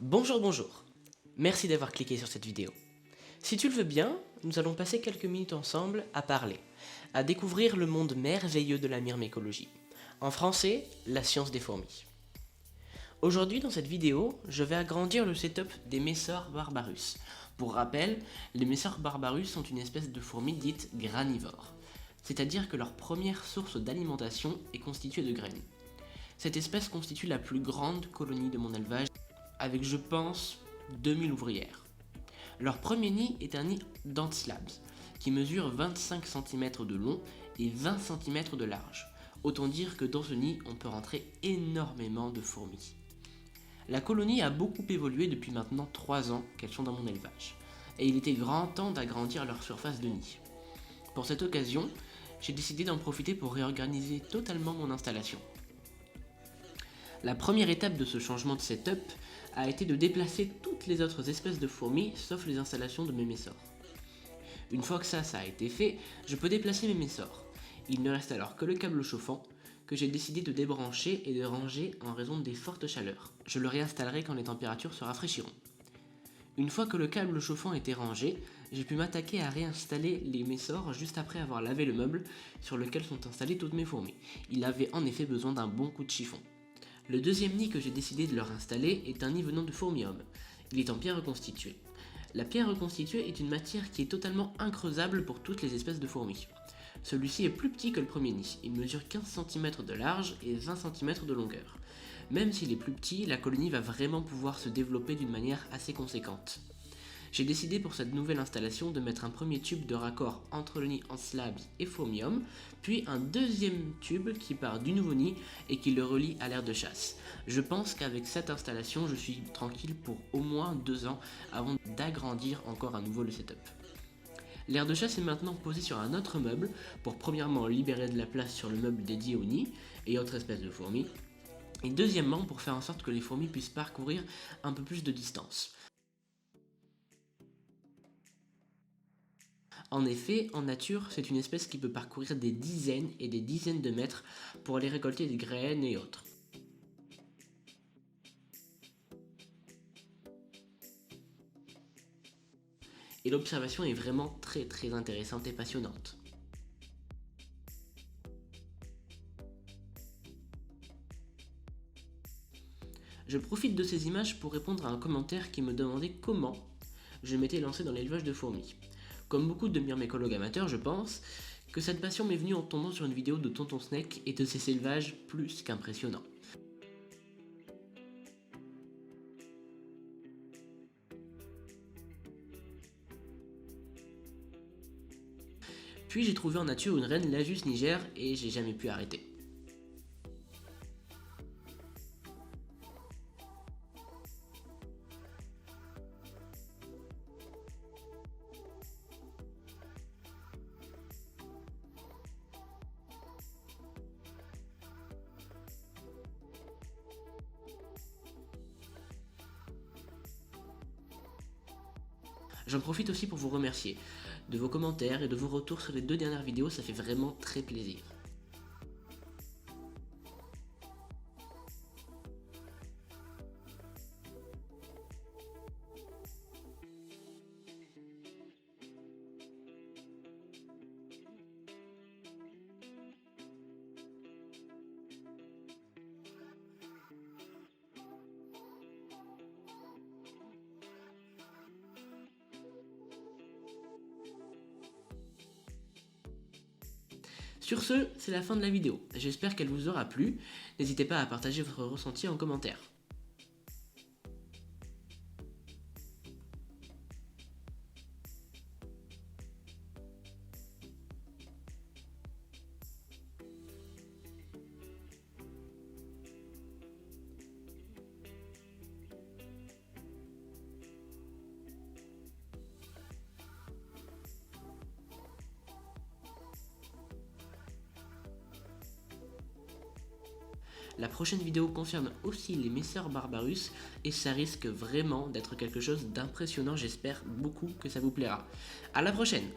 Bonjour, merci d'avoir cliqué sur cette vidéo. Si tu le veux bien, nous allons passer quelques minutes ensemble à parler, à découvrir le monde merveilleux de la myrmécologie. En français, la science des fourmis. Aujourd'hui dans cette vidéo, je vais agrandir le setup des Messor barbarus. Pour rappel, les Messor barbarus sont une espèce de fourmis dite granivore, c'est-à-dire que leur première source d'alimentation est constituée de graines. Cette espèce constitue la plus grande colonie de mon élevage, avec je pense 2000 ouvrières. Leur premier nid est un nid d'antslabs, qui mesure 25 cm de long et 20 cm de large. Autant dire que dans ce nid, on peut rentrer énormément de fourmis. La colonie a beaucoup évolué depuis maintenant 3 ans qu'elles sont dans mon élevage, et il était grand temps d'agrandir leur surface de nid. Pour cette occasion, j'ai décidé d'en profiter pour réorganiser totalement mon installation. La première étape de ce changement de setup a été de déplacer toutes les autres espèces de fourmis sauf les installations de mes Messor. Une fois que ça a été fait, je peux déplacer mes Messor. Il ne reste alors que le câble chauffant que j'ai décidé de débrancher et de ranger en raison des fortes chaleurs. Je le réinstallerai quand les températures se rafraîchiront. Une fois que le câble chauffant était rangé, j'ai pu m'attaquer à réinstaller les Messor juste après avoir lavé le meuble sur lequel sont installées toutes mes fourmis. Il avait en effet besoin d'un bon coup de chiffon. Le deuxième nid que j'ai décidé de leur installer est un nid venant de Fourmium. Il est en pierre reconstituée. La pierre reconstituée est une matière qui est totalement increusable pour toutes les espèces de fourmis. Celui-ci est plus petit que le premier nid, il mesure 15 cm de large et 20 cm de longueur. Même s'il est plus petit, la colonie va vraiment pouvoir se développer d'une manière assez conséquente. J'ai décidé pour cette nouvelle installation de mettre un premier tube de raccord entre le nid antslabs et Fourmium, puis un deuxième tube qui part du nouveau nid et qui le relie à l'aire de chasse. Je pense qu'avec cette installation, je suis tranquille pour au moins 2 ans avant d'agrandir encore à nouveau le setup. L'aire de chasse est maintenant posée sur un autre meuble pour premièrement libérer de la place sur le meuble dédié au nid et autres espèces de fourmis, et deuxièmement pour faire en sorte que les fourmis puissent parcourir un peu plus de distance. En effet, en nature, c'est une espèce qui peut parcourir des dizaines et des dizaines de mètres pour aller récolter des graines et autres. Et l'observation est vraiment très intéressante et passionnante. Je profite de ces images pour répondre à un commentaire qui me demandait comment je m'étais lancé dans l'élevage de fourmis. Comme beaucoup de myrmécologues amateurs, je pense que cette passion m'est venue en tombant sur une vidéo de Tonton Snake et de ses élevages plus qu'impressionnants. Puis j'ai trouvé en nature une reine Lajus niger et j'ai jamais pu arrêter. J'en profite aussi pour vous remercier de vos commentaires et de vos retours sur les 2 dernières vidéos, ça fait vraiment très plaisir. Sur ce, c'est la fin de la vidéo. J'espère qu'elle vous aura plu. N'hésitez pas à partager votre ressenti en commentaire. La prochaine vidéo concerne aussi les Messor barbarus et ça risque vraiment d'être quelque chose d'impressionnant, j'espère beaucoup que ça vous plaira. À la prochaine!